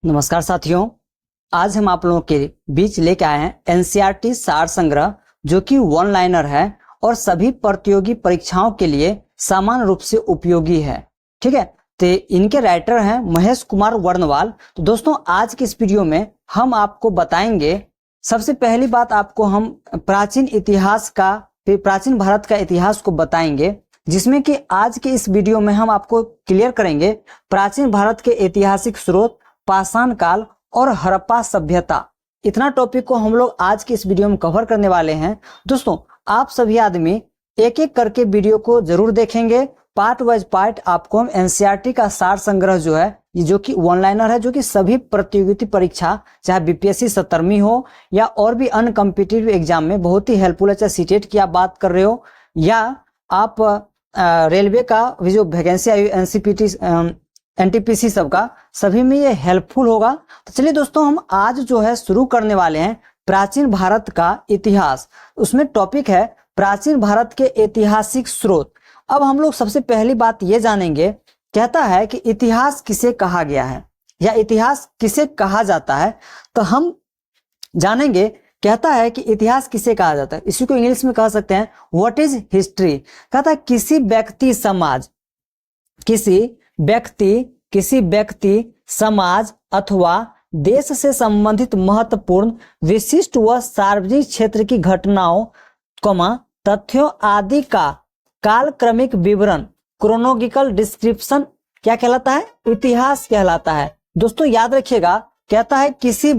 नमस्कार साथियों, आज हम आप लोगों के बीच लेके आए हैं एनसीईआरटी सार संग्रह, जो कि वन लाइनर है और सभी प्रतियोगी परीक्षाओं के लिए समान रूप से उपयोगी है। ठीक है, तो इनके राइटर हैं महेश कुमार वर्णवाल। तो दोस्तों, आज की इस वीडियो में हम आपको बताएंगे, सबसे पहली बात आपको हम प्राचीन भारत का इतिहास को बताएंगे, जिसमें कि आज के इस वीडियो में हम आपको क्लियर करेंगे प्राचीन भारत के ऐतिहासिक स्रोत, पाषाण काल और हड़प्पा सभ्यता। इतना टॉपिक को हम लोग आज की इस वीडियो में कवर करने वाले हैं। दोस्तों, आप सभी आदमी एक एक करके वीडियो को जरूर देखेंगे। पार्ट वाइज पार्ट आपको हम एनसीईआरटी का सार संग्रह जो है, जो कि वन लाइनर है, जो कि सभी प्रतियोगिता परीक्षा, चाहे बीपीएससी 70वीं हो या और भी अन्य कॉम्पिटिटिव एग्जाम में बहुत ही हेल्पफुल है। चाहे सीटेट की आप बात कर रहे हो या आप रेलवे का भी जो वैकेंसी आई एनसीपीटी एनटीपीसी सबका, सभी में ये हेल्पफुल होगा। तो चलिए दोस्तों, हम आज जो है शुरू करने वाले हैं प्राचीन भारत का इतिहास। उसमें टॉपिक है प्राचीन भारत के ऐतिहासिक स्रोत। अब हम लोग सबसे पहली बात ये जानेंगे, कहता है कि इतिहास किसे कहा गया है या इतिहास किसे कहा जाता है। तो हम जानेंगे, कहता है कि इतिहास किसे कहा जाता है। इसी को इंग्लिश में कह सकते हैं व्हाट इज हिस्ट्री। कहता है किसी व्यक्ति, समाज, किसी व्यक्ति, समाज अथवा देश से संबंधित महत्वपूर्ण, विशिष्ट व सार्वजनिक क्षेत्र की घटनाओं, तथ्यों आदि का कालक्रमिक विवरण, क्रोनोलॉजिकल डिस्क्रिप्शन क्या कहलाता है? इतिहास कहलाता है। दोस्तों याद रखिएगा, कहता है किसी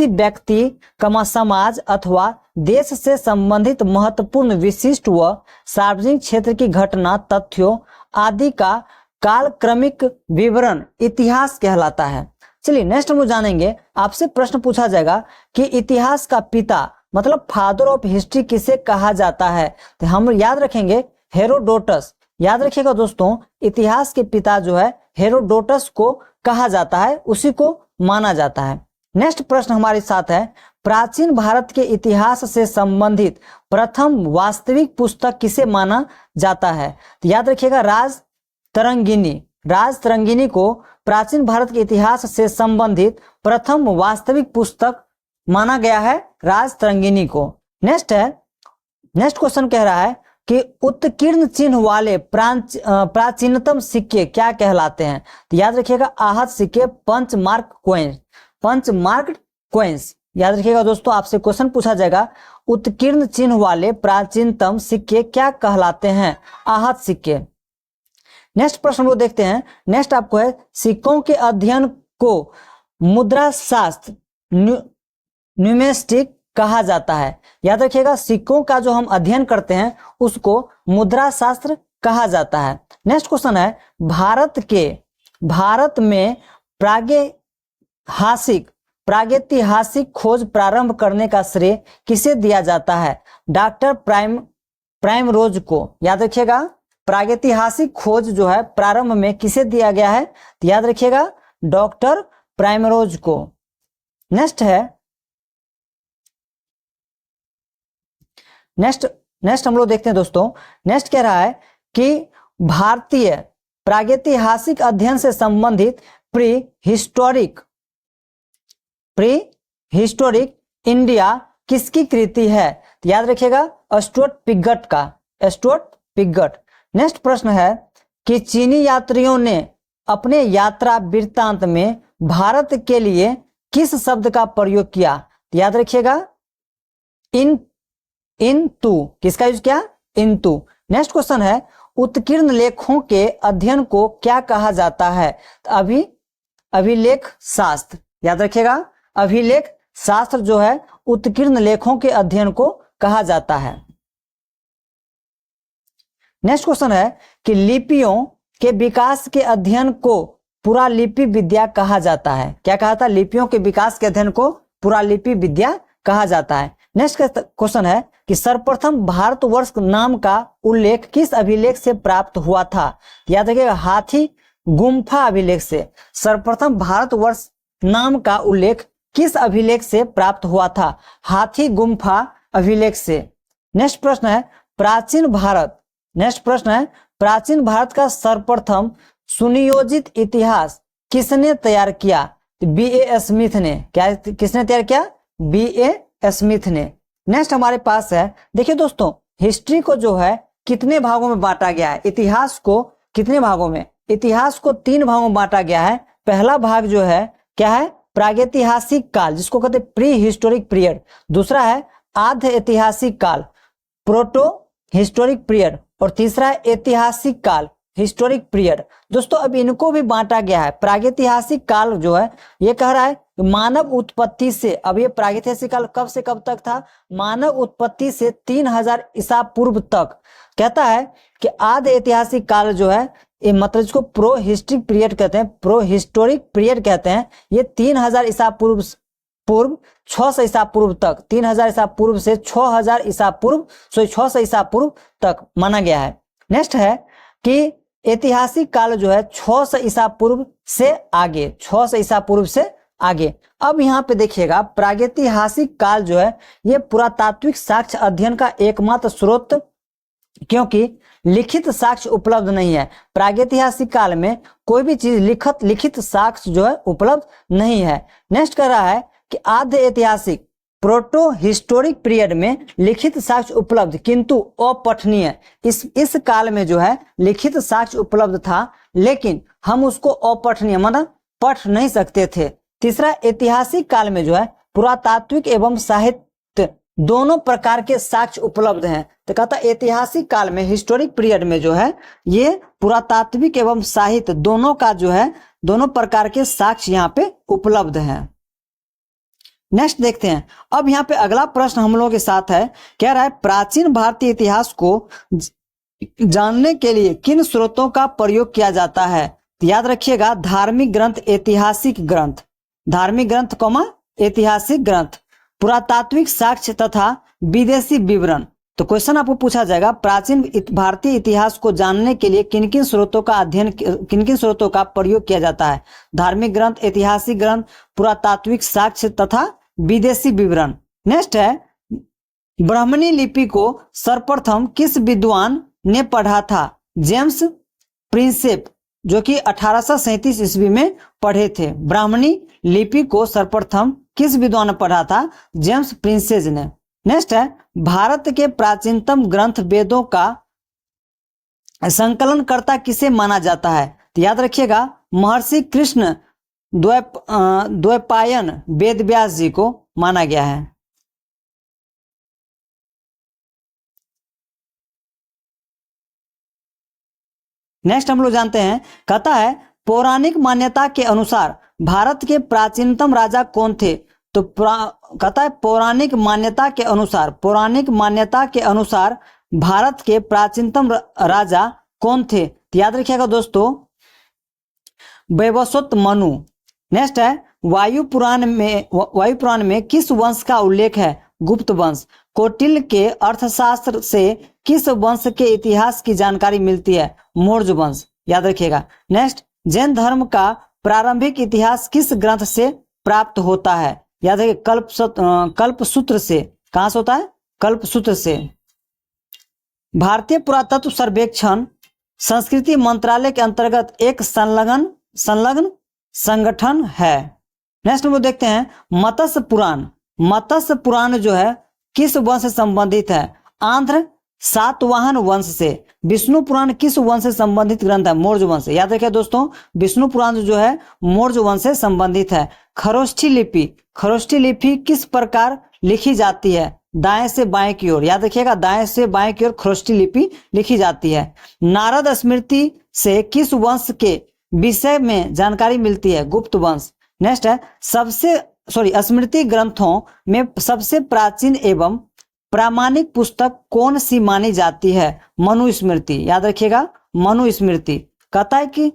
व्यक्ति, समाज अथवा देश से संबंधित महत्वपूर्ण, विशिष्ट व सार्वजनिक क्षेत्र की घटना, तथ्यों आदि का कालक्रमिक विवरण इतिहास कहलाता है। चलिए नेक्स्ट हम जानेंगे, आपसे प्रश्न पूछा जाएगा कि इतिहास का पिता मतलब फादर ऑफ हिस्ट्री किसे कहा जाता है। तो हम याद रखेंगे हेरोडोटस। याद रखिएगा दोस्तों, इतिहास के पिता जो है हेरोडोटस को कहा जाता है, उसी को माना जाता है। नेक्स्ट प्रश्न हमारे साथ है, प्राचीन भारत के इतिहास से संबंधित प्रथम वास्तविक पुस्तक किसे माना जाता है। तो याद रखिएगा राज तरंगिनी को प्राचीन भारत के इतिहास से संबंधित प्रथम वास्तविक पुस्तक माना गया है, राज तरंगिनी को। नेक्स्ट क्वेश्चन कह रहा है कि उत्कीर्ण चिन्ह वाले प्राचीनतम सिक्के क्या कहलाते हैं। तो याद रखिएगा आहत सिक्के, पंचमार्क कॉइन्स। याद रखिएगा दोस्तों, आपसे क्वेश्चन पूछा जाएगा उत्कीर्ण चिन्ह वाले प्राचीनतम सिक्के क्या कहलाते हैं? आहत सिक्के। नेक्स्ट प्रश्न वो देखते हैं। नेक्स्ट आपको है, सिक्कों के अध्ययन को मुद्रा शास्त्र, न्यूमेस्टिक कहा जाता है। याद रखिएगा, सिक्कों का जो हम अध्ययन करते हैं उसको मुद्रा शास्त्र कहा जाता है। नेक्स्ट क्वेश्चन है, भारत में प्रागैतिहासिक खोज प्रारंभ करने का श्रेय किसे दिया जाता है? डॉक्टर प्राइमरोज को। याद रखिएगा, प्रागैतिहासिक खोज जो है प्रारंभ में किसे दिया गया है? तो याद रखिएगा डॉक्टर प्राइमरोज को। नेक्स्ट हम लोग देखते हैं दोस्तों। नेक्स्ट कह रहा है कि भारतीय प्रागैतिहासिक अध्ययन से संबंधित प्री हिस्टोरिक इंडिया किसकी कृति है? तो याद रखिएगा स्टुअर्ट पिगट। नेक्स्ट प्रश्न है कि चीनी यात्रियों ने अपने यात्रा वृत्तांत में भारत के लिए किस शब्द का प्रयोग किया? तो याद रखिएगा इनटू। किसका यूज किया? इनटू। नेक्स्ट क्वेश्चन है, उत्कीर्ण लेखों के अध्ययन को क्या कहा जाता है? तो अभिलेख शास्त्र। याद रखिएगा, अभिलेख शास्त्र जो है उत्कीर्ण लेखों के अध्ययन को कहा जाता है। नेक्स्ट क्वेश्चन है कि लिपियों के विकास के अध्ययन को पुरालिपि विद्या कहा जाता है। क्या कहा था? लिपियों के विकास के अध्ययन को पुरालिपि विद्या कहा जाता है। नेक्स्ट क्वेश्चन है कि सर्वप्रथम भारतवर्ष नाम का उल्लेख किस अभिलेख से प्राप्त हुआ था? याद रखिएगा हाथी गुम्फा अभिलेख से। सर्वप्रथम भारतवर्ष नाम का उल्लेख किस अभिलेख से प्राप्त हुआ था? हाथी गुम्फा अभिलेख से। नेक्स्ट प्रश्न है, प्राचीन भारत का सर्वप्रथम सुनियोजित इतिहास किसने तैयार किया? तो B.A. स्मिथ ने, क्या किसने तैयार किया? B.A. स्मिथ ने। नेक्स्ट हमारे पास है, देखिए दोस्तों, हिस्ट्री को जो है कितने भागों में बांटा गया है? इतिहास को कितने भागों में? इतिहास को 3 भागों में बांटा गया है। पहला भाग जो है क्या है? प्रागैतिहासिक काल, जिसको कहते हैं प्री हिस्टोरिक पीरियड। दूसरा है आध ऐतिहासिक काल, प्रोटो हिस्टोरिक पीरियड। और तीसरा है ऐतिहासिक काल, हिस्टोरिक पीरियड। दोस्तों अब इनको भी बांटा गया है। प्रागैतिहासिक काल जो है ये कह रहा है मानव उत्पत्ति से, अब ये प्रागैतिहासिक काल कब से कब तक था? मानव उत्पत्ति से 3000 ईसा पूर्व तक। कहता है कि आधे ऐतिहासिक काल जो है ये मतलब इसको प्रो हिस्ट्रिक पीरियड कहते हैं, प्रो हिस्टोरिक पीरियड कहते हैं। ये 3000 ईसा पूर्व 600 ईसा पूर्व तक, 3000 ईसा पूर्व से 6000 ईसा पूर्व 600 ईसा पूर्व तक माना गया है। नेक्स्ट है कि ऐतिहासिक काल जो है 600 ईसा पूर्व से आगे, 600 ईसा पूर्व से आगे। अब यहाँ पे देखिएगा प्रागैतिहासिक काल जो है ये पुरातात्विक साक्ष्य अध्ययन का एकमात्र स्रोत, क्योंकि लिखित साक्ष्य उपलब्ध नहीं है। प्रागैतिहासिक काल में कोई भी चीज लिखित साक्ष्य जो है उपलब्ध नहीं है। नेक्स्ट कर रहा है कि आधे ऐतिहासिक प्रोटो हिस्टोरिक पीरियड में लिखित साक्ष्य उपलब्ध किंतु अपठनीय। इस काल में जो है लिखित साक्ष्य उपलब्ध था, लेकिन हम उसको अपठनीय मतलब पढ़ नहीं सकते थे। तीसरा ऐतिहासिक काल में जो है पुरातात्विक एवं साहित्य दोनों प्रकार के साक्ष्य उपलब्ध हैं। तो कहता ऐतिहासिक काल में, हिस्टोरिक पीरियड में जो है ये पुरातात्विक एवं साहित्य दोनों का जो है दोनों प्रकार के साक्ष्य यहाँ पे उपलब्ध हैं। नेक्स्ट देखते हैं। अब यहाँ पे अगला प्रश्न हम लोगों के साथ है, कह रहा है प्राचीन भारतीय इतिहास को जानने के लिए किन स्रोतों का प्रयोग किया जाता है? तो याद रखिएगा धार्मिक ग्रंथ, ऐतिहासिक ग्रंथ, धार्मिक ग्रंथ कौमा ऐतिहासिक ग्रंथ, पुरातात्विक साक्ष्य तथा विदेशी विवरण। तो क्वेश्चन आपको पूछा जाएगा प्राचीन भारतीय इतिहास को जानने के लिए किन किन स्रोतों का अध्ययन, किन किन स्रोतों का प्रयोग किया जाता है? धार्मिक ग्रंथ, ऐतिहासिक ग्रंथ, पुरातात्विक साक्ष्य तथा विदेशी विवरण। नेक्स्ट है ब्राह्मणी लिपि को सर्वप्रथम किस विद्वान ने पढ़ा था? जेम्स प्रिंसेप, जो कि 1837 ईस्वी में पढ़े थे। ब्राह्मणी लिपि को सर्वप्रथम किस विद्वान ने पढ़ा था? जेम्स प्रिंसेज ने। नेक्स्ट है भारत के प्राचीनतम ग्रंथ वेदों का संकलनकर्ता किसे माना जाता है? तो याद रखिएगा महर्षि कृष्ण द्वैपायन वेद व्यास जी को माना गया है। नेक्स्ट हम लोग जानते हैं, कहता है पौराणिक मान्यता के अनुसार भारत के प्राचीनतम राजा कौन थे? तो कहता है पौराणिक मान्यता के अनुसार, पौराणिक मान्यता के अनुसार भारत के प्राचीनतम राजा कौन थे? तो याद रखिएगा दोस्तों वैवस्वत मनु। नेक्स्ट है वायु पुराण में किस वंश का उल्लेख है? गुप्त वंश। कौटिल्य के अर्थशास्त्र से किस वंश के इतिहास की जानकारी मिलती है? मौर्य वंश। याद रखिएगा। नेक्स्ट जैन धर्म का प्रारंभिक इतिहास किस ग्रंथ से प्राप्त होता है? याद रखिए कल्पसूत्र से। कहां से होता है? कल्पसूत्र से। भारतीय पुरातत्व सर्वेक्षण संस्कृति मंत्रालय के अंतर्गत एक संलग्न संगठन है। नेक्स्ट हम देखते हैं मत्स्य पुराण। मत्स्य पुराण जो है किस वंश से संबंधित है? आंध्र सातवाहन वंश से। विष्णु पुराण किस वंश से संबंधित ग्रंथ है? मौर्य वंश से। याद रखिए दोस्तों विष्णु पुराण जो है मौर्य वंश से संबंधित है। खरोष्ठी लिपि, खरोष्ठी लिपि किस प्रकार लिखी जाती है? दाएं से बाएं की ओर। याद रखिएगा दाएं से बाएं की ओर खरोष्ठी लिपि लिखी जाती है। नारद स्मृति से किस वंश के विषय में जानकारी मिलती है? गुप्त वंश। नेक्स्ट है स्मृति ग्रंथों में सबसे प्राचीन एवं प्रामाणिक पुस्तक कौन सी मानी जाती है? मनुस्मृति। याद रखिएगा मनुस्मृति। कहता है कि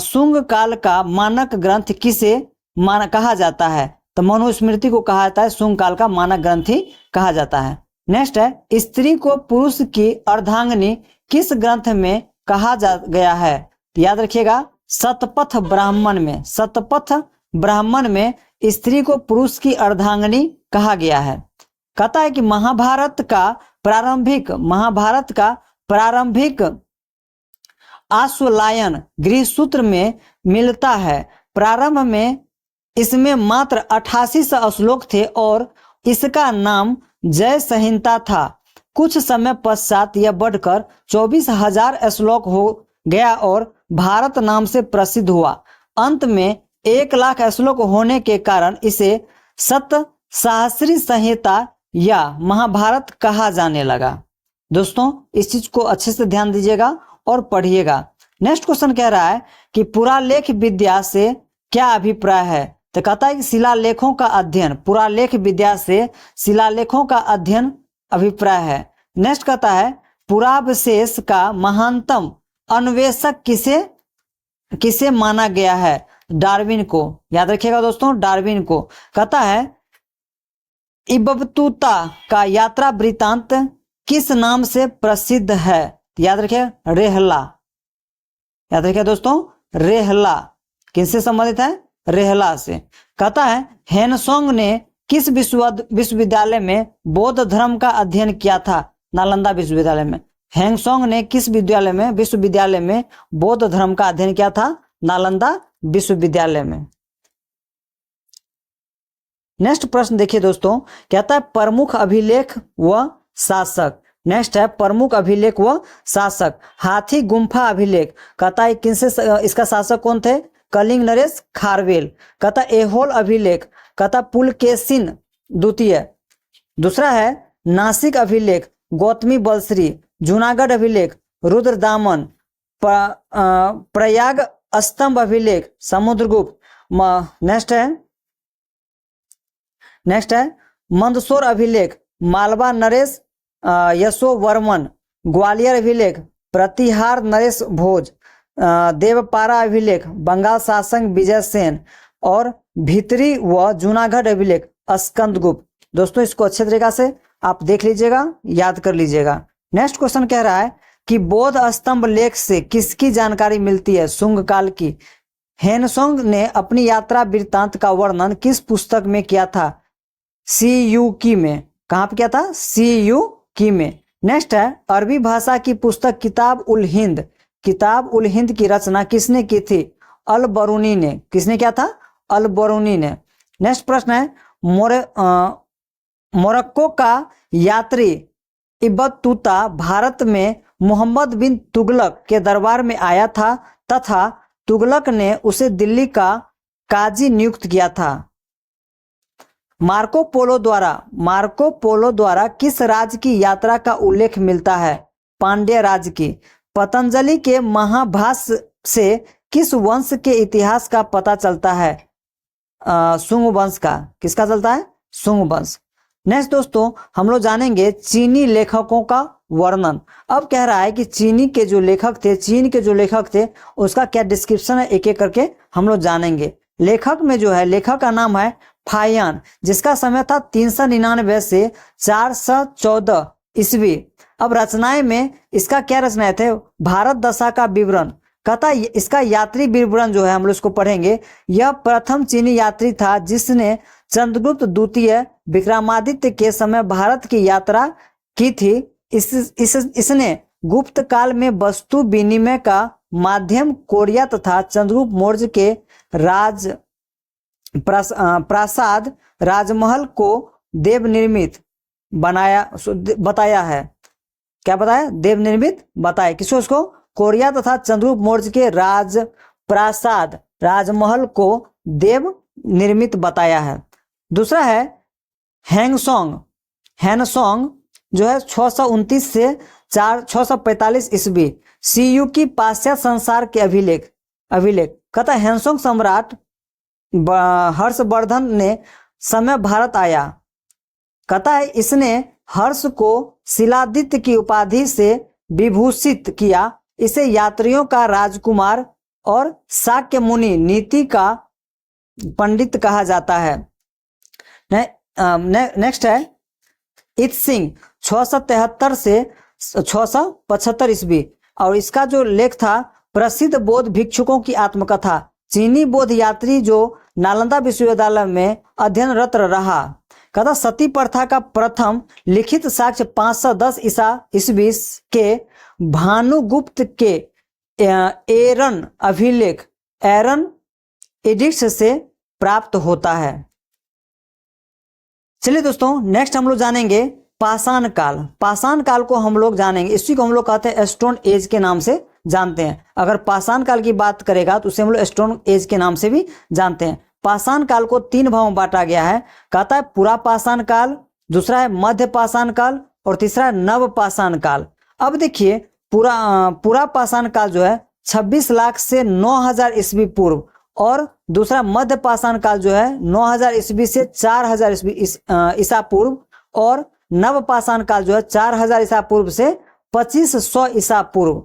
शुंग काल का मानक ग्रंथ किसे कहा जाता है? तो मनुस्मृति को कहा जाता है शुंग काल का मानक ग्रंथ ही कहा जाता है। नेक्स्ट है स्त्री को पुरुष की अर्धांगिनी किस ग्रंथ में कहा गया है? याद रखिएगा शतपथ ब्राह्मण में। शतपथ ब्राह्मण में स्त्री को पुरुष की अर्धांगिनी कहा गया है। कहता है कि महाभारत का प्रारंभिक आश्वलायन गृहसूत्र में मिलता है। प्रारंभ में इसमें मात्र 88 श्लोक थे और इसका नाम जय संहिता था। कुछ समय पश्चात यह बढ़कर 24,000 श्लोक हो गया और भारत नाम से प्रसिद्ध हुआ। अंत में 1,00,000 श्लोक होने के कारण इसे सप्तसाहस्री संहिता या महाभारत कहा जाने लगा। दोस्तों इस चीज को अच्छे से ध्यान दीजिएगा और पढ़िएगा। नेक्स्ट क्वेश्चन कह रहा है कि पुरालेख विद्या से क्या अभिप्राय है। तो कहता है कि शिलालेखों का अध्ययन, पुरालेख विद्या से शिलालेखों का अध्ययन अभिप्राय है। नेक्स्ट कहता है पुरावशेष का महानतम अन्वेषक किसे माना गया है। डार्विन को। याद रखिएगा दोस्तों, डार्विन को। कहता है इब्बतूता का यात्रा वृत्तांत किस नाम से प्रसिद्ध है। याद रखिए रेहला। याद रखिए दोस्तों रेहला किससे संबंधित है, रेहला से। कहता है हेनसोंग ने किस विश्वविद्यालय में बौद्ध धर्म का अध्ययन किया था। नालंदा विश्वविद्यालय में। हेनसोंग ने किस विश्वविद्यालय में बौद्ध धर्म का अध्ययन किया था। नालंदा विश्वविद्यालय में। नेक्स्ट प्रश्न देखिए दोस्तों, कहता है प्रमुख अभिलेख व शासक। नेक्स्ट है प्रमुख अभिलेख व शासक। हाथी गुम्फा अभिलेख। कहता है किनसे, इसका शासक कौन थे। कलिंग नरेश खारवेल। कहता एहोल अभिलेख। कहता पुलकेशिन द्वितीय। दूसरा है नासिक अभिलेख गौतमी बलश्री। जूनागढ़ अभिलेख रुद्रदामन। प्रयाग स्तंभ अभिलेख समुद्रगुप्त। नेक्स्ट है मंदसौर अभिलेख मालवा नरेश यशोवर्मन। ग्वालियर अभिलेख प्रतिहार नरेश भोज। देवपारा अभिलेख बंगाल शासक विजय सेन। और भीतरी व जूनागढ़ अभिलेख स्कंदगुप्त। दोस्तों इसको अच्छे तरीका से आप देख लीजिएगा, याद कर लीजिएगा। नेक्स्ट क्वेश्चन कह रहा है कि बौद्ध स्तंभ लेख से किसकी जानकारी मिलती है। शुंग काल की। हेनसोंग ने अपनी यात्रा वृत्तांत का वर्णन किस पुस्तक में किया था। सीयूकी में। कहां पे किया था, सीयूकी में। नेक्स्ट है अरबी भाषा की पुस्तक किताब उल हिंद। किताब उल हिंद की रचना किसने की थी। अल बरूनी ने। किसने किया था, अल बरूनी ने। नेक्स्ट प्रश्न है मोरक्को का यात्री इब्बतूता भारत में मोहम्मद बिन तुगलक के दरबार में आया था तथा तुगलक ने उसे दिल्ली का काजी नियुक्त किया था। मार्को पोलो द्वारा किस राज्य की यात्रा का उल्लेख मिलता है। पांड्य राज्य की। पतंजलि के महाभाष्य से किस वंश के इतिहास का पता चलता है। सुंग वंश का। किसका चलता है, सुंग वंश। नेक्स्ट दोस्तों हम लोग जानेंगे चीनी लेखकों का वर्णन। अब कह रहा है कि चीन के जो लेखक थे उसका क्या डिस्क्रिप्शन है, एक एक करके हम लोग जानेंगे। लेखक में जो है, लेखक का नाम है फाहियान, जिसका समय था 399 से 414 ईस्वी। अब रचनाएं में इसका क्या रचनाएं थे। भारत दशा का विवरण। कहता इसका यात्री विवरण जो है हम लोग इसको पढ़ेंगे। यह प्रथम चीनी यात्री था जिसने चंद्रगुप्त द्वितीय विक्रमादित्य के समय भारत की यात्रा की थी। इसने गुप्त काल में वस्तु विनिमय का माध्यम कोरिया तथा चंद्रगुप्त मौर्य के प्रासाद राजमहल को देव निर्मित बताया है। क्या बताया, देव निर्मित बताया। किसको, उसको कोरिया तथा चंद्रगुप्त मौर्य के प्रासाद राजमहल को देव निर्मित बताया है। दूसरा है हेनसोंग जो है 629 से 645 ईस्वी। सीयू की पाश्चात्य संसार के अभिलेख। कहता है हेनसोंग सम्राट हर्षवर्धन ने समय भारत आया। कहता है इसने हर्ष को शिलादित्य की उपाधि से विभूषित किया। इसे यात्रियों का राजकुमार और शाक्य मुनि नीति का पंडित कहा जाता है। नेक्स्ट है इत सिंह 673 से 675 ईस्वी। और इसका जो लेख था प्रसिद्ध बौद्ध भिक्षुकों की आत्मकथा। चीनी बौद्ध यात्री जो नालंदा विश्वविद्यालय में अध्ययनरत रहा। कहता सती प्रथा का प्रथम लिखित साक्ष्य 510 ईस्वी के भानुगुप्त के एरन एडिक्ट से प्राप्त होता है। चलिए दोस्तों, नेक्स्ट हम लोग जानेंगे पाषाण काल। पाषाण काल को हम लोग जानेंगे, इसी को हम लोग कहते हैं स्टोन एज के नाम से जानते हैं। अगर पाषाण काल की बात करेगा तो उसे हम लोग स्टोन एज के नाम से भी जानते हैं। पाषाण काल को 3 भागों में बांटा गया है। कहता है पुरा पाषाण काल, दूसरा है मध्य पाषाण काल और तीसरा है नव पाषाण काल। अब देखिए, पूरा पाषाण काल जो है 26 लाख से 9000 ईस्वी पूर्व, और दूसरा मध्य पाषाण काल जो है 9000 ईस्वी से 4000 ईसा पूर्व, और नव पाषाण काल जो है 4000 ईसा पूर्व से 2500 ईसा पूर्व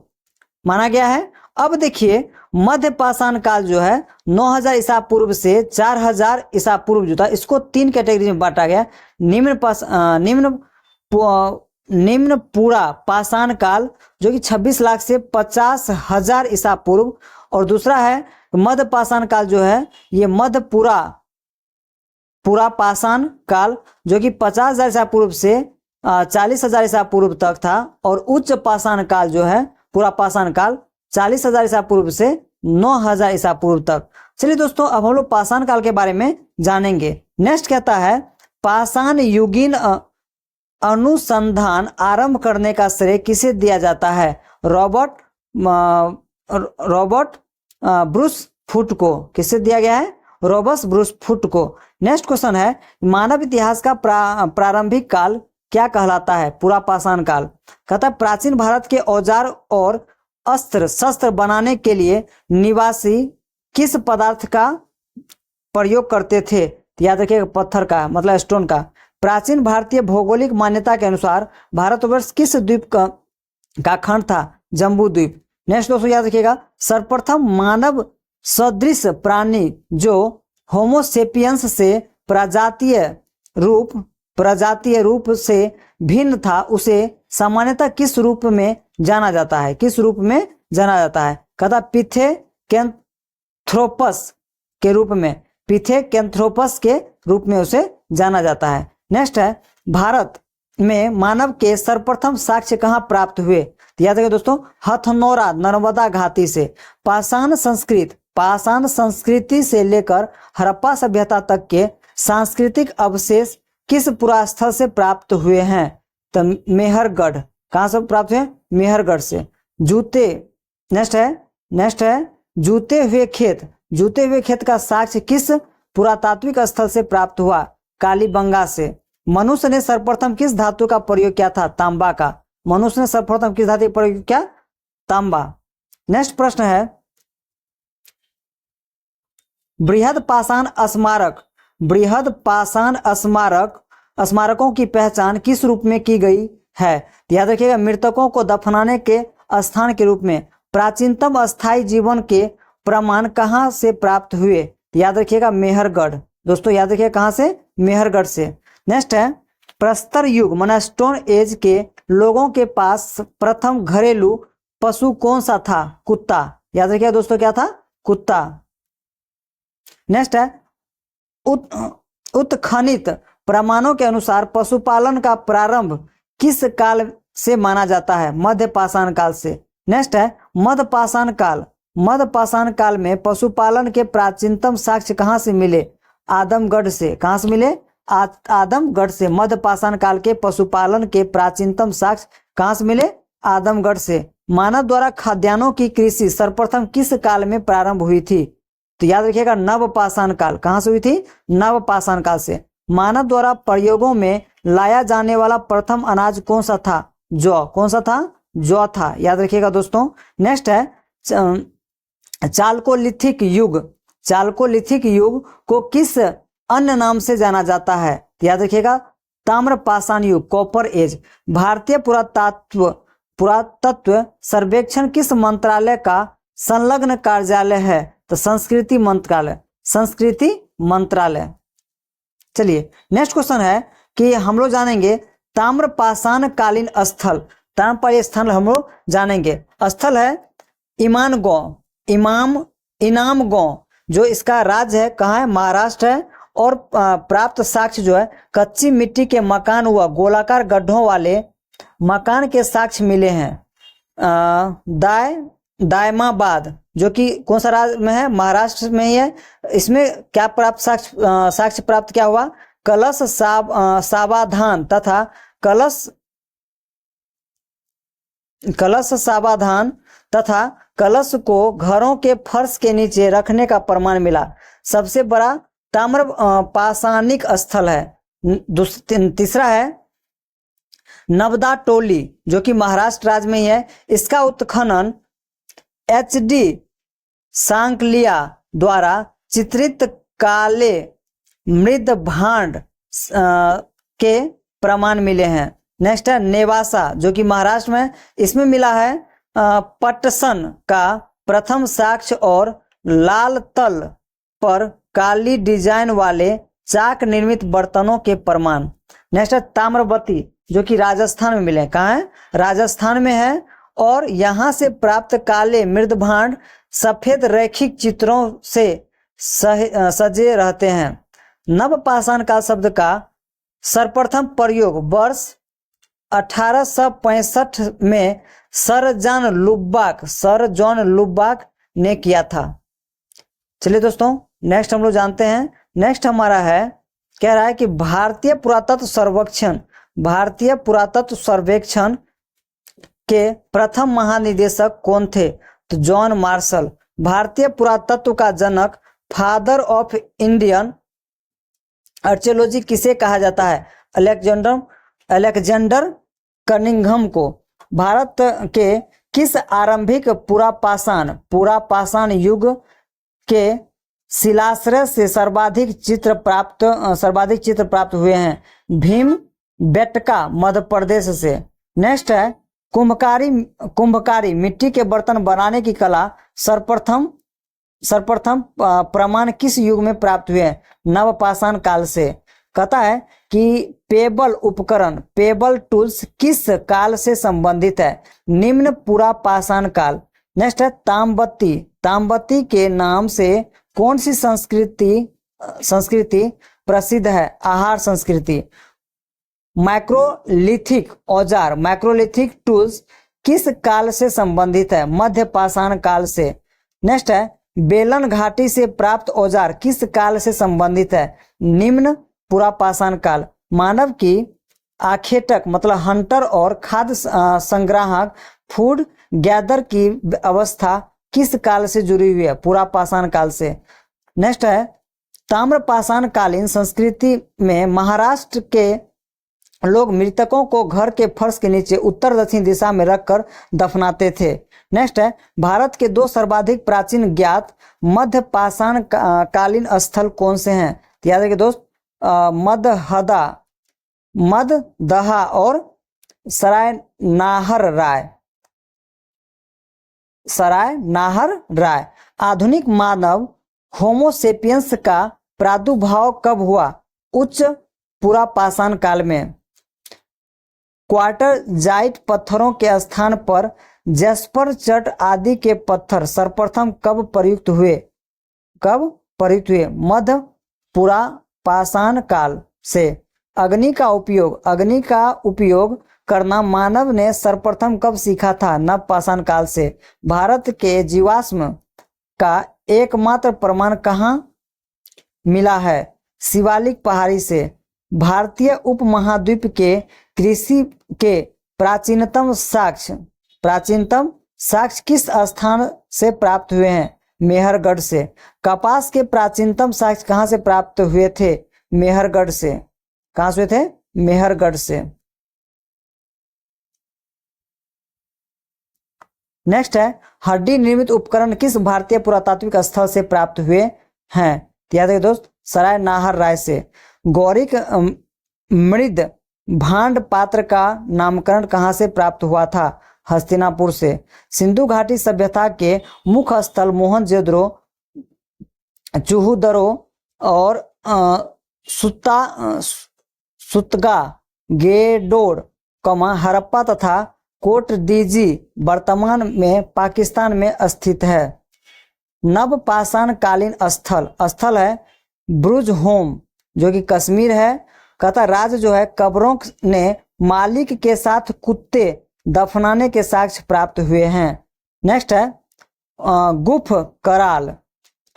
माना गया है। अब देखिए, मध्य पाषाण काल जो है 9000 ईसा पूर्व से 4000 ईसा पूर्व जो था, इसको 3 कैटेगरी में बांटा गया। निम्न पूरा पाषाण काल जो कि 26 लाख से 50,000 ईसा पूर्व, और दूसरा है मध्य पाषाण काल जो है ये मध्य पूरा पाषाण काल जो कि 50,000 ईसा पूर्व से 40,000 ईसा पूर्व तक था, और उच्च पाषाण काल जो है पूरा पाषाण काल 40,000 ईसा पूर्व से 9,000 ईसा पूर्व तक। चलिए दोस्तों, अब हम लोग पाषाण काल के बारे में जानेंगे। नेक्स्ट कहता है पाषाण युगीन अनुसंधान आरंभ करने का श्रेय किसे दिया जाता है? रॉबर्ट ब्रूस फुट को। किसे दिया गया है? रॉबर्ट ब्रूस फुट को। नेक्स्ट क्वेश्चन है मानव इतिहास का प्रारंभिक काल क्या कहलाता है? पूरा पाषाण काल। कहता है प्राचीन भारत के औजार और अस्त्र शस्त्र बनाने के लिए निवासी किस पदार्थ का प्रयोग करते थे? याद रखिएगा, पत्थर का, मतलब स्टोन का। प्राचीन भारतीय भौगोलिक मान्यता के अनुसार भारतवर्ष किस द्वीप का खंड था? जम्बू द्वीप। नेक्स्ट दोस्तों याद रखिएगा, सर्वप्रथम मानव सदृश प्राणी जो होमोसेपियंस से प्रजातीय रूप से भिन्न था, उसे सामान्यतः किस रूप में जाना जाता है? किस रूप में जाना जाता है? कहता पिथेकैंथ्रोपस के रूप में, पिथेकैंथ्रोपस के रूप में उसे जाना जाता है। नेक्स्ट है भारत में मानव के सर्वप्रथम साक्ष्य कहाँ प्राप्त हुए? तो याद रखिए दोस्तों, हथनोरा नर्मदा घाटी से। पाषाण संस्कृति से लेकर हड़प्पा सभ्यता तक के सांस्कृतिक अवशेष किस पुरास्थल से प्राप्त हुए हैं? तो मेहरगढ़। कहाँ से प्राप्त हुए? मेहरगढ़ से। जूते। नेक्स्ट है जूते हुए खेत का साक्ष्य किस पुरातात्विक स्थल से प्राप्त हुआ? कालीबंगा से। मनुष्य ने सर्वप्रथम किस धातु का प्रयोग किया था? तांबा का। मनुष्य ने सर्वप्रथम किस धातु का प्रयोग किया? तांबा। नेक्स्ट प्रश्न है बृहद पाषाण स्मारकों की पहचान किस रूप में की गई है? याद रखिएगा, मृतकों को दफनाने के स्थान के रूप में। प्राचीनतम अस्थायी जीवन के प्रमाण कहाँ से प्राप्त हुए? याद रखिएगा, मेहरगढ़। दोस्तों याद रखिएगा, कहाँ से? मेहरगढ़ से। नेक्स्ट है प्रस्तर युग माना स्टोन एज के लोगों के पास प्रथम घरेलू पशु कौन सा था? कुत्ता। याद रखिएगा दोस्तों, क्या था? कुत्ता। नेक्स्ट है उत्खनित प्रमाणों के अनुसार पशुपालन का प्रारंभ किस काल से माना जाता है? मध्य पाषाण काल से। नेक्स्ट है मध्य पाषाण काल में पशुपालन के प्राचीनतम साक्ष्य कहाँ से मिले? आदमगढ़ से। कहाँ से मिले? आदमगढ़ से। मध्य पाषाण काल के पशुपालन के प्राचीनतम साक्ष्य कहाँ से मिले? आदमगढ़ से। मानव द्वारा खाद्यान्नों की कृषि सर्वप्रथम किस काल में प्रारंभ हुई थी? तो याद रखिएगा, नव पाषाण काल। कहाँ से हुई थी? नव पाषाण काल से। मानव द्वारा प्रयोगों में लाया जाने वाला प्रथम अनाज कौन सा था? जौ। कौन सा था? जौ था। याद रखिएगा दोस्तों। नेक्स्ट है चालकोलिथिक युग को किस अन्य नाम से जाना जाता है? याद रखिएगा, ताम्र पाषाण युग, कॉपर एज। भारतीय पुरातत्व सर्वेक्षण किस मंत्रालय का संलग्न कार्यालय है? तो संस्कृति मंत्रालय। चलिए नेक्स्ट क्वेश्चन है कि हम लोग जानेंगे ताम्र पाषाण कालीन स्थल। ताम्रपाली स्थल हम लोग जानेंगे। स्थल है इनामगांव जो इसका राज्य है, कहाँ है? महाराष्ट्र है। और प्राप्त साक्ष्य जो है कच्ची मिट्टी के मकान व गोलाकार गड्ढों वाले मकान के साक्ष्य मिले हैं। दाय दायमाबाद, जो कि कौन सा राज्य में है, महाराष्ट्र में ही है। इसमें क्या प्राप्त साक्ष्य प्राप्त क्या हुआ, कलश सावधान तथा कलश सावधान तथा कलश को घरों के फर्श के नीचे रखने का प्रमाण मिला। सबसे बड़ा ताम्र पाषाणिक स्थल है। तीसरा है नवदा टोली, जो कि महाराष्ट्र राज्य में ही है। इसका उत्खनन HD सांकलिया द्वारा चित्रित काले मृद भांड के प्रमाण मिले हैं। नेक्स्ट है नेवासा, जो कि महाराष्ट्र में, इसमें मिला है पटसन का प्रथम साक्ष्य और लाल तल पर काली डिजाइन वाले चाक निर्मित बर्तनों के प्रमाण। नेक्स्ट है ताम्रवती, जो कि राजस्थान में मिले। कहाँ है, राजस्थान में है। और यहाँ से प्राप्त काले मृद भांड सफेद रैखिक चित्रों से सजे रहते हैं। नवपाषाण काल शब्द का सर्वप्रथम प्रयोग वर्ष 1865 में सर जॉन लुब्बाक ने किया था। चलिए दोस्तों, नेक्स्ट हम लोग जानते हैं। नेक्स्ट हमारा है, कह रहा है कि भारतीय पुरातत्व सर्वेक्षण के प्रथम महानिदेशक कौन थे, तो जॉन मार्शल। भारतीय पुरातत्व का जनक, फादर ऑफ इंडियन आर्कियोलॉजी किसे कहा जाता है, अलेक्जेंडर कनिंघम को। भारत के किस आरंभिक पुरापाषाण युग के शिलाश्रय से सर्वाधिक चित्र प्राप्त हुए हैं, भीम बेटका मध्य प्रदेश से। नेक्स्ट है कुंभकारी मिट्टी के बर्तन बनाने की कला सर्वप्रथम प्रमाण किस युग में प्राप्त हुए हैं, नवपाषाण काल से। कहता है कि पेबल टूल्स किस काल से संबंधित है, निम्न पुरापाषाण काल। नेक्स्ट है ताम्बती के नाम से कौन सी संस्कृति प्रसिद्ध है, आहार संस्कृति। माइक्रोलिथिक टूल्स किस काल से संबंधित है, मध्य पाषाण काल से। नेक्स्ट है बेलन घाटी से प्राप्त औजार किस काल से संबंधित है, निम्न पुरापाषाण काल। मानव की आखेटक मतलब हंटर और खाद्य संग्राहक फूड गैदर की अवस्था किस काल से जुड़ी हुई है, पुरापाषाण काल से। नेक्स्ट है ताम्रपाषाण कालीन संस्कृति में महाराष्ट्र के लोग मृतकों को घर के फर्श के नीचे उत्तर दक्षिण दिशा में रखकर दफनाते थे। नेक्स्ट है भारत के 2 सर्वाधिक प्राचीन ज्ञात मध्य पाषाण कालीन स्थल कौन से हैं, तो याद रखिए दोस्त, मददहा और सराय नाहर राय। आधुनिक मानव होमोसेपियंस का प्रादुर्भाव कब हुआ, उच्च पुरापाषाण काल में। क्वार्टरजाइट पत्थरों के स्थान पर जैस्पर चट आदि के पत्थर सर्वप्रथम कब प्रयुक्त हुए, मध्य पुरापाषाण काल से। अग्नि का उपयोग करना मानव ने सर्वप्रथम कब सीखा था, नवपाषाण काल से। भारत के जीवाश्म का एकमात्र प्रमाण कहाँ मिला है, शिवालिक पहाड़ी से। भारतीय उपमहाद्वीप के कृषि के प्राचीनतम साक्ष्य किस स्थान से प्राप्त हुए हैं, मेहरगढ़ से। कपास के प्राचीनतम साक्ष्य कहाँ से प्राप्त हुए थे, मेहरगढ़ से। कहाँ से थे, मेहरगढ़ से। नेक्स्ट है हड्डी निर्मित उपकरण किस भारतीय पुरातात्विक स्थल से प्राप्त हुए हैं, याद रखिए दोस्त, सराय नाहर राय से। गौरिक मृद भांड पात्र का नामकरण कहाँ से प्राप्त हुआ था, हस्तिनापुर से। सिंधु घाटी सभ्यता के मुख्य स्थल मोहनजोदड़ो, चूहूदरो और सुतगा गेडोर, हड़प्पा तथा कोटडीजी वर्तमान में पाकिस्तान में स्थित है। नवपाषाण कालीन स्थल है ब्रुज होम, जो कि कश्मीर है। कहता राज जो है कब्रों ने मालिक के साथ कुत्ते दफनाने के साक्ष्य प्राप्त हुए हैं। नेक्स्ट है गुफ कराल,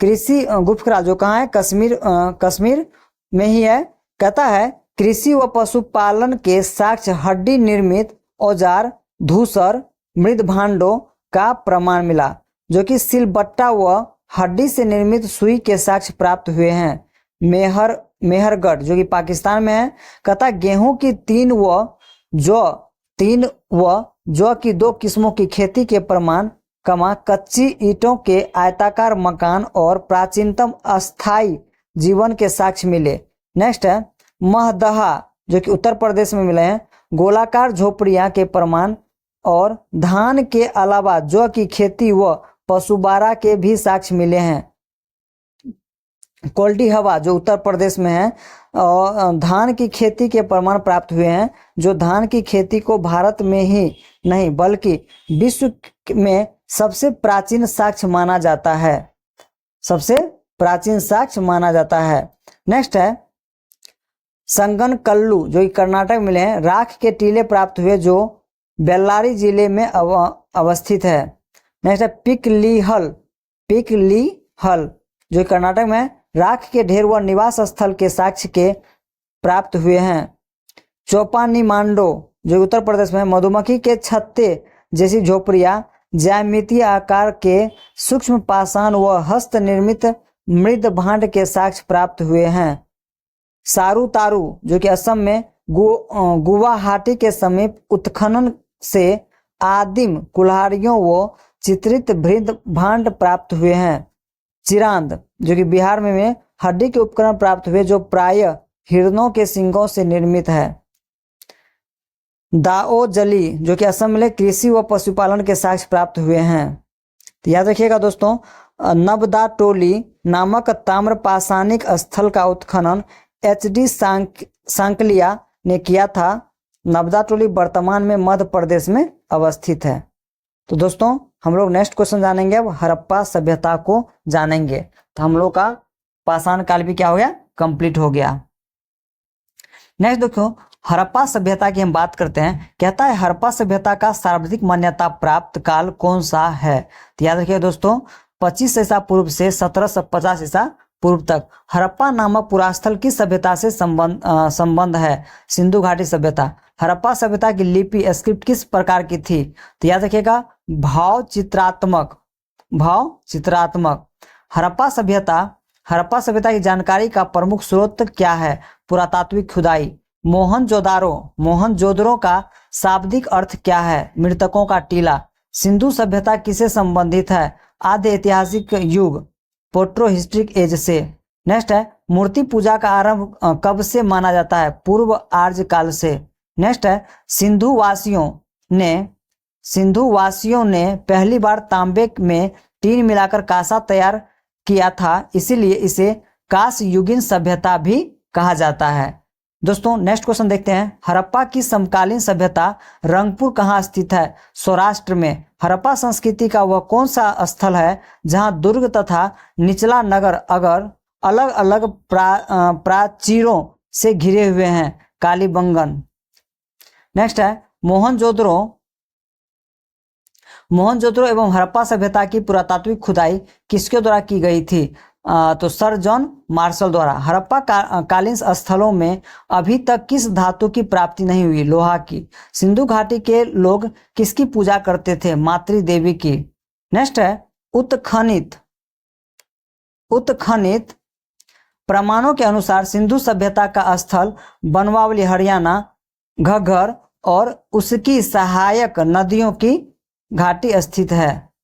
कृषि गुफ कराल जो कहाँ है, कश्मीर में ही है। कहता है कृषि व पशुपालन के साक्ष्य हड्डी निर्मित औजार, धूसर, मृद भांडों का प्रमाण मिला, जो कि सिलबट्टा व हड्डी से निर्मित सुई के साक्ष्य प्राप्त हुए हैं। मेहरगढ़ जो कि पाकिस्तान में है। कहता गेहूं की तीन व जौ की 2 किस्मों की खेती के प्रमाण, कच्ची ईंटों के आयताकार मकान और प्राचीनतम अस्थायी जीवन के साक्ष्य मिले। नेक्स्ट है महदहा जो कि उत्तर प्रदेश में मिले हैं, गोलाकार झोपड़ियां के प्रमाण और धान के अलावा जौ की खेती व पशुबारा के भी साक्ष्य मिले हैं। कोल्डी हवा जो उत्तर प्रदेश में है, और धान की खेती के प्रमाण प्राप्त हुए हैं, जो धान की खेती को भारत में ही नहीं बल्कि विश्व में सबसे प्राचीन साक्ष्य माना जाता है, सबसे प्राचीन साक्ष्य माना जाता है। नेक्स्ट है संगनकल्लू जो कि कर्नाटक में मिले हैं, राख के टीले प्राप्त हुए जो बेल्लारी जिले में अवस्थित है। नेक्स्ट है पिकलीहल जो कर्नाटक में, राख के ढेर व निवास स्थल के साक्ष्य के प्राप्त हुए हैं। चौपानीमांडो जो उत्तर प्रदेश में, मधुमक्खी के छत्ते जैसी झोपड़ियां, ज्यामितीय आकार के सूक्ष्म पाषाण व हस्त निर्मित मृद भांड के साक्ष्य प्राप्त हुए हैं। सारूतारू जो कि असम में, गुवाहाटी के समीप उत्खनन से आदिम कुल्हाड़ियों व चित्रित मृद भांड प्राप्त हुए हैं। चिरांद जो कि बिहार में हड्डी के उपकरण प्राप्त हुए जो प्राय हिरणों के सींगों से निर्मित है। दाओजली जो कि असम में कृषि व पशुपालन के साक्ष्य प्राप्त हुए हैं। तो याद रखिएगा दोस्तों, नबदा टोली नामक ताम्र पाषाणिक स्थल का उत्खनन HD सांकलिया ने किया था। नबदा टोली वर्तमान में मध्य प्रदेश में अवस्थित है। तो दोस्तों हम लोग नेक्स्ट क्वेश्चन जानेंगे, अब हड़प्पा सभ्यता को जानेंगे। तो हम लोग का पाषाण काल भी क्या हो गया, कंप्लीट हो गया। नेक्स्ट देखो हड़प्पा सभ्यता की हम बात करते हैं। कहता है हड़प्पा सभ्यता का सर्वाधिक मान्यता प्राप्त काल कौन सा है। तो याद रखिए दोस्तों, 25 ईसा पूर्व से 1750 ईसा पूर्व तक हड़प्पा नामक पुरास्थल की सभ्यता से संबंध है। सिंधु घाटी सभ्यता। हड़प्पा सभ्यता की लिपि स्क्रिप्ट किस प्रकार की थी। तो याद रखिएगा भाव चित्रात्मक। हड़प्पा सभ्यता की जानकारी का प्रमुख स्रोत क्या है। पुरातात्विक खुदाई। मोहनजोदड़ो का शाब्दिक अर्थ क्या है। मृतकों का टीला। सिंधु सभ्यता किसे संबंधित है। आद्य ऐतिहासिक युग, प्रोटो हिस्ट्रिक एज से। नेक्स्ट है मूर्ति पूजा का आरंभ कब से माना जाता है। पूर्व आर्य काल से। नेक्स्ट है सिंधु वासियों ने पहली बार तांबे में टीन मिलाकर कांसा तैयार किया था, इसीलिए इसे कांस्ययुगीन सभ्यता भी कहा जाता है। दोस्तों नेक्स्ट क्वेश्चन देखते हैं। हड़प्पा की समकालीन सभ्यता रंगपुर कहाँ स्थित है। सौराष्ट्र में। हड़प्पा संस्कृति का वह कौन सा स्थल है जहाँ दुर्ग तथा निचला नगर अगर अलग अलग प्राचीरों से घिरे हुए हैं। कालीबंगन। नेक्स्ट है मोहनजोदड़ो एवं हड़प्पा सभ्यता की पुरातात्विक खुदाई किसके द्वारा की गई थी। तो सर जॉन मार्शल द्वारा। हड़प्पा कालीन स्थलों में अभी तक किस धातु की प्राप्ति नहीं हुई। लोहा की। सिंधु घाटी के लोग किसकी पूजा करते थे। मातृ देवी की। नेक्स्ट है उत्खनित प्रमाणों के अनुसार सिंधु सभ्यता का स्थल बनवावली हरियाणा, घग्गर और उसकी सहायक नदियों की घाटी स्थित है।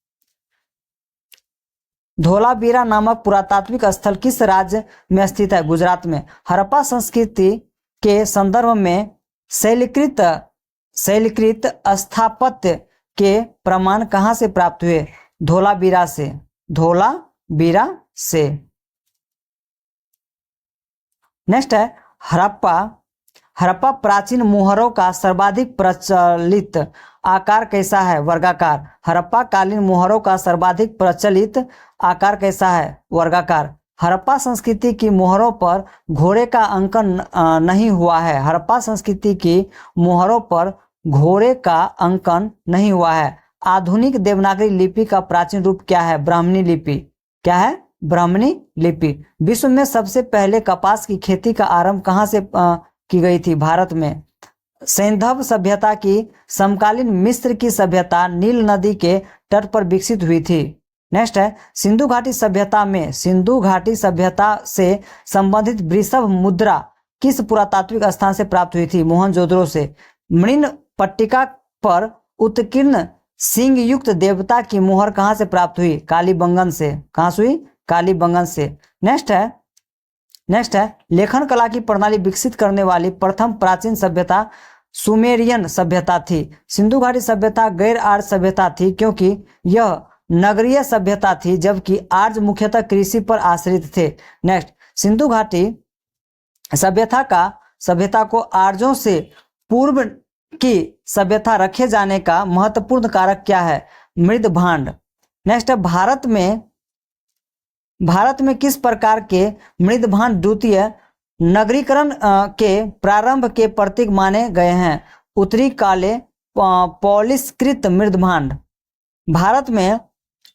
धोलावीरा नामक पुरातात्विक स्थल किस राज्य में स्थित है। गुजरात में। हड़प्पा संस्कृति के संदर्भ में शैलीकृत स्थापत्य के प्रमाण कहाँ से प्राप्त हुए। धोलावीरा से। नेक्स्ट है हड़प्पा प्राचीन मुहरों का सर्वाधिक प्रचलित आकार कैसा है। वर्गाकार। हड़प्पा कालीन मुहरों का सर्वाधिक प्रचलित आकार कैसा है। वर्गाकार। हड़प्पा संस्कृति की मुहरों पर घोड़े का अंकन नहीं हुआ है। हड़प्पा संस्कृति की मुहरों पर घोड़े का अंकन नहीं हुआ है। आधुनिक देवनागरी लिपि का प्राचीन रूप क्या है? ब्राह्मणी लिपि। क्या है? ब्राह्मणी लिपि। विश्व में सबसे पहले कपास की खेती का आरंभ कहाँ से की गई थी? भारत में। सैंधव सभ्यता की समकालीन मिस्र की सभ्यता नील नदी के तट पर विकसित हुई थी। नेक्स्ट है, सिंधु घाटी सभ्यता में सिंधु घाटी सभ्यता से संबंधित वृषभ मुद्रा किस पुरातात्विक स्थान से प्राप्त हुई थी? मोहनजोदड़ो से। मृण पट्टिका पर उत्कीर्ण सिंह युक्त देवता की मुहर कहाँ से प्राप्त हुई? कालीबंगन से। कहाँ से हुई? कालीबंगन से। नेक्स्ट है लेखन कला की प्रणाली विकसित करने वाली प्रथम प्राचीन सभ्यता सुमेरियन सभ्यता थी। सिंधु घाटी सभ्यता गैर आर्य सभ्यता थी क्योंकि यह नगरीय सभ्यता थी, जबकि आर्य मुख्यतः कृषि पर आश्रित थे। नेक्स्ट, सिंधु घाटी सभ्यता को आर्यों से पूर्व की सभ्यता रखे जाने का महत्वपूर्ण कारक क्या है? मृद भांड। नेक्स्ट है, भारत में किस प्रकार के मृद भांड द्वितीय नगरीकरण के प्रारंभ के प्रतीक माने गए हैं? उत्तरी काले पॉलिशकृत मृद भांड। भारत में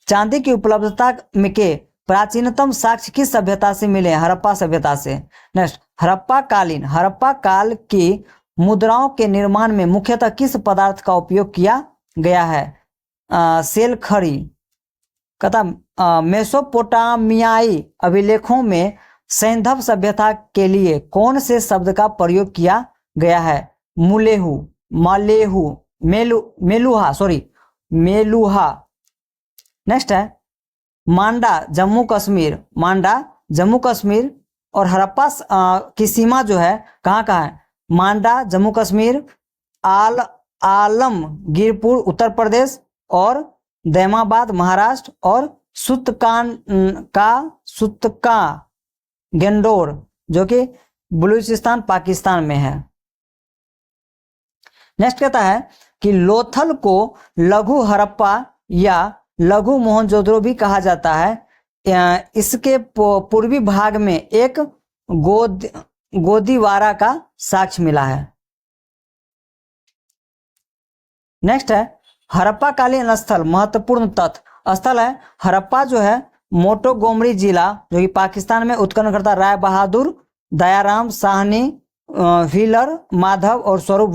चांदी की उपलब्धता के प्राचीनतम साक्ष्य किस सभ्यता से मिले? हड़प्पा सभ्यता से। नेक्स्ट, हड़प्पा काल की मुद्राओं के निर्माण में मुख्यतः किस पदार्थ का उपयोग किया गया है? सेल खड़ी। कथा मेसोपोटामियाई अभिलेखों में सैंधव सभ्यता के लिए कौन से शब्द का प्रयोग किया गया है? मेलुहा। नेक्स्ट है, मांडा जम्मू कश्मीर और हड़प्पा की सीमा जो है कहाँ है? मांडा जम्मू कश्मीर, आलमगीरपुर उत्तर प्रदेश और दैमाबाद महाराष्ट्र और सुतका गेंडोर जो कि बलूचिस्तान पाकिस्तान में है। नेक्स्ट कहता है कि लोथल को लघु हड़प्पा या लघु मोहनजोदड़ो भी कहा जाता है। इसके पूर्वी भाग में एक गोदीवारा का साक्ष्य मिला है। नेक्स्ट है, हड़प्पा कालीन स्थल महत्वपूर्ण तथ्य स्थल है। हड़प्पा जो है मोंटोगोमरी जिला जो कि पाकिस्तान में उत्खनन करता राय बहादुर, दयाराम साहनी, व्हीलर, माधव और स्वरूप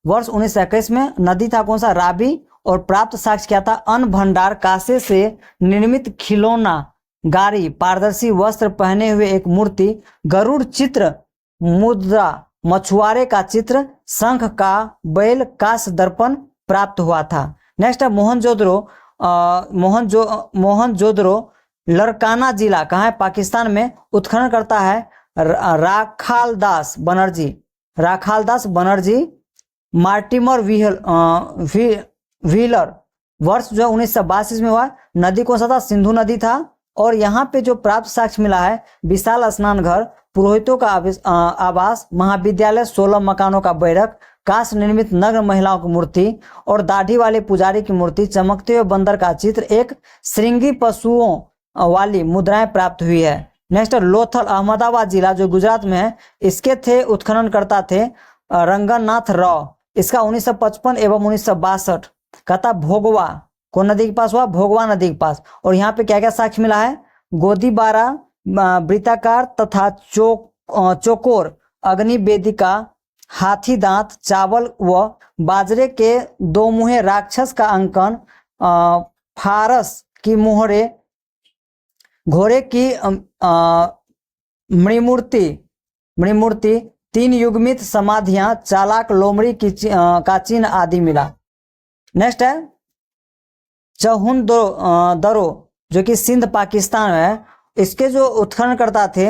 वर्ष 1921 में। नदी था कौन सा? रावी। और प्राप्त साक्ष्य क्या था? अन्न भंडार, कांसे से निर्मित खिलौना, गाड़ी, पारदर्शी वस्त्र पहने हुए एक मूर्ति, गरुड़ चित्र, मुद्रा, मछुआरे का चित्र, शंख का बैल, कांस्य दर्पण प्राप्त हुआ था। नेक्स्ट है मोहनजोदड़ो लरकाना जिला कहाँ है? पाकिस्तान में। उत्खनन करता है राखालदास बनर्जी, मार्टिमर व्हीलर। वर्ष जो 1982 में हुआ। नदी कौन सा था? सिंधु नदी था। और यहाँ पे जो प्राप्त साक्ष्य मिला है, विशाल स्नान घर, पुरोहितों का आवास, महाविद्यालय, 16 मकानों का बैरक, कांस्य निर्मित नग्न महिलाओं की मूर्ति और दाढ़ी वाले पुजारी की मूर्ति, चमकते हुए बंदर का चित्र, एक श्रृंगी पशुओं वाली मुद्राएं प्राप्त हुई है। नेक्स्ट, लोथल अहमदाबाद जिला जो गुजरात में है, इसके थे उत्खनन करता थे रंगनाथ राव। इसका 1955 एवं 1962 कहता भोगवा कौन नदी के पास हुआ? भोगवा नदी के पास। और यहाँ पे क्या क्या साक्ष्य मिला है? गोदीबारा, वृत्ताकार तथा चौकोर अग्नि वेदिका, हाथी दांत, चावल व बाजरे के दो मुहे राक्षस का अंकन, फारस की मोहरे, घोड़े की मणिमूर्ति, 3 युग्मित समाधियां, चालाक लोमड़ी की का चिन्ह आदि मिला। नेक्स्ट है चहुंदरो जो कि सिंध पाकिस्तान है। इसके जो उत्खनन करता थे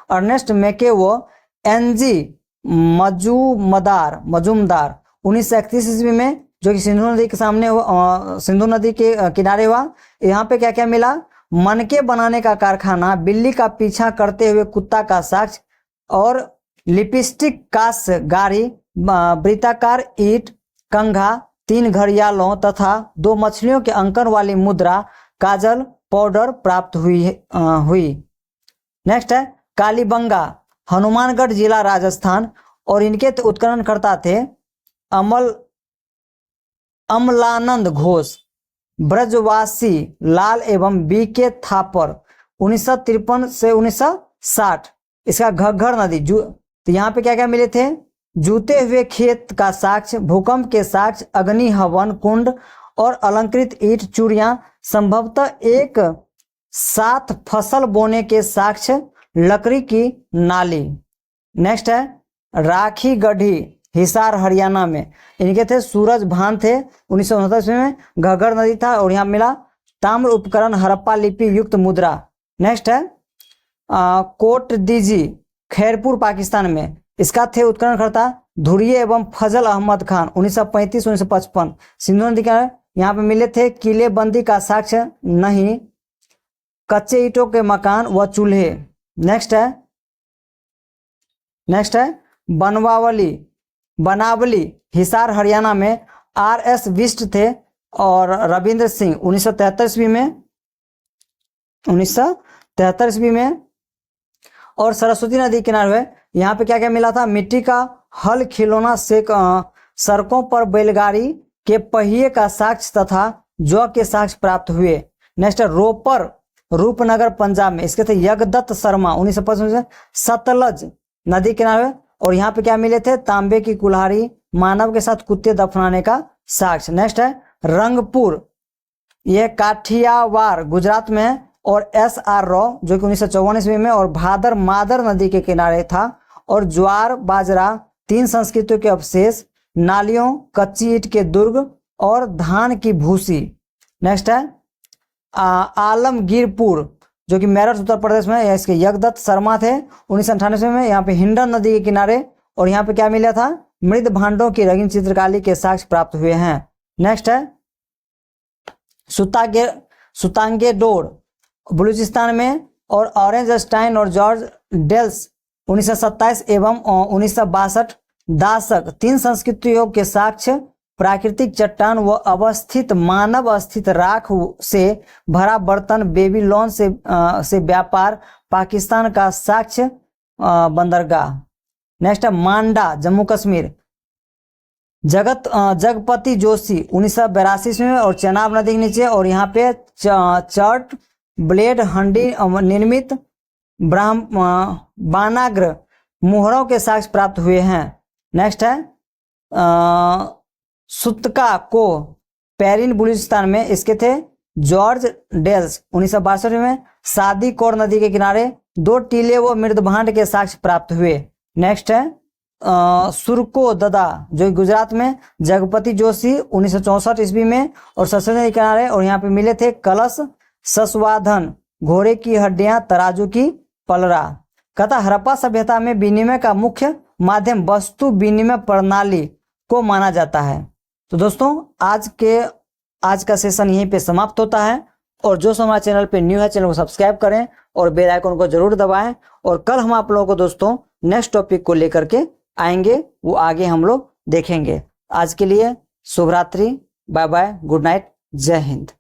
अर्नेस्ट मेके वो एनजी मजूमदार 1931 ईस्वी में जो कि सिंधु नदी के सामने सिंधु नदी के किनारे हुआ। यहाँ पे क्या क्या मिला? मनके बनाने का कारखाना, बिल्ली का पीछा करते हुए कुत्ता का साक्ष्य और लिपस्टिक कांस्य गाड़ी, वृत्ताकार ईंट, कंघा, 3 घड़ियालों तथा 2 मछलियों के अंकन वाली मुद्रा, काजल, पाउडर प्राप्त हुई। नेक्स्ट है कालीबंगा, हनुमानगढ़ जिला राजस्थान। और इनके उत्खनन करता थे अमलानंद घोष, ब्रजवासी लाल एवं बी के थापर 1953 से 1960। इसका घग्घर नदी तो यहाँ पे क्या क्या मिले थे? जूते हुए खेत का साक्ष्य, भूकंप के साक्ष्य, अग्नि हवन कुंड और अलंकृत ईंट चूड़ियां, संभवतः एक साथ फसल बोने के साक्ष्य, लकड़ी की नाली। नेक्स्ट है राखी गढ़ी, हिसार हरियाणा में, इनके थे सूरज भान थे 1969 में, घग्घर नदी था और यहाँ मिला ताम्र उपकरण, हड़प्पा लिपि युक्त मुद्रा। नेक्स्ट है कोट दीजी, खैरपुर पाकिस्तान में, इसका थे उत्खननकर्ता धुरिये एवं फजल अहमद खान 1935-1955। सिंधु नदी का यहाँ पे मिले थे किले बंदी का साक्ष्य नहीं, कच्चे ईंटों के मकान व चूल्हे। नेक्स्ट है बनावली हिसार हरियाणा में, आर.एस. बिष्ट थे और रविंद्र सिंह 1973 ईस्वी में। और सरस्वती नदी किनारे हुए, यहाँ पे क्या क्या मिला था? मिट्टी का हल, खिलौना से सड़कों पर बैलगाड़ी के पहिए का साक्ष्य तथा जौ के साक्ष्य प्राप्त हुए। नेक्स्ट रोपर रूपनगर पंजाब में, इसके थे यज्ञदत्त शर्मा 1955 से, सतलज नदी किनारे। और यहाँ पे क्या मिले थे? तांबे की कुल्हाड़ी, मानव के साथ कुत्ते दफनाने का साक्ष्य। नेक्स्ट है रंगपुर, यह काठियावाड़ गुजरात में है, और एस.आर. राव जो कि 1954 ईस्वी में, और भादर मादर नदी के किनारे था। और ज्वार बाजरा, 3 संस्कृतियों के अवशेष, नालियों, कच्ची ईंट के दुर्ग और धान की भूसी। नेक्स्ट है आलमगीरपुर जो कि मेरठ उत्तर प्रदेश में, इसके यज्ञदत्त शर्मा थे 1998 में, यहाँ पे हिंडन नदी के किनारे। और यहाँ पे क्या मिला था? मृद भांडों की रंगीन चित्रकारी के साक्ष्य प्राप्त हुए हैं। नेक्स्ट है सुतांगेडोर बलूचिस्तान में, और ऑरेंज स्टाइन और जॉर्ज डेल्स 1927 एवं 1962। दासक, 3 संस्कृतियों के साक्ष्य, प्राकृतिक चट्टान व अवस्थित मानव अस्थित राख से भरा बर्तन, बेबीलोन से व्यापार, पाकिस्तान का साक्ष्य, बंदरगाह। नेक्स्ट है मांडा जम्मू कश्मीर, जगपति जोशी 1982 में, और चेनाब नदी के नीचे। और यहाँ पे चर्ट ब्लेड हंडी निर्मित बानाग्र मोहरों के साक्ष्य प्राप्त हुए हैं। नेक्स्ट है सुतका को पेरिन बलूचिस्तान में, इसके थे जॉर्ज डेल्स 1962 में। सादी कौर नदी के किनारे 2 टीले व मृदभांड के साक्ष्य प्राप्त हुए। नेक्स्ट है सुरको ददा जो गुजरात में, जगपति जोशी 1964 ईस्वी में, और सरस्वती नदी के किनारे। और यहाँ पे मिले थे कलश, सस्वाधन, घोड़े की हड्डियां, तराजू की पलरा। कहता हड़प्पा सभ्यता में विनिमय का मुख्य माध्यम वस्तु विनिमय प्रणाली को माना जाता है। तो दोस्तों आज का सेशन यहीं पे समाप्त होता है। और जो हमारे चैनल पे न्यू है, चैनल को सब्सक्राइब करें और बेल आइकन को जरूर दबाएं। और कल हम आप लोगों को दोस्तों नेक्स्ट टॉपिक को लेकर के आएंगे, वो आगे हम लोग देखेंगे। आज के लिए शुभ रात्रि, बाय बाय, गुड नाइट, जय हिंद।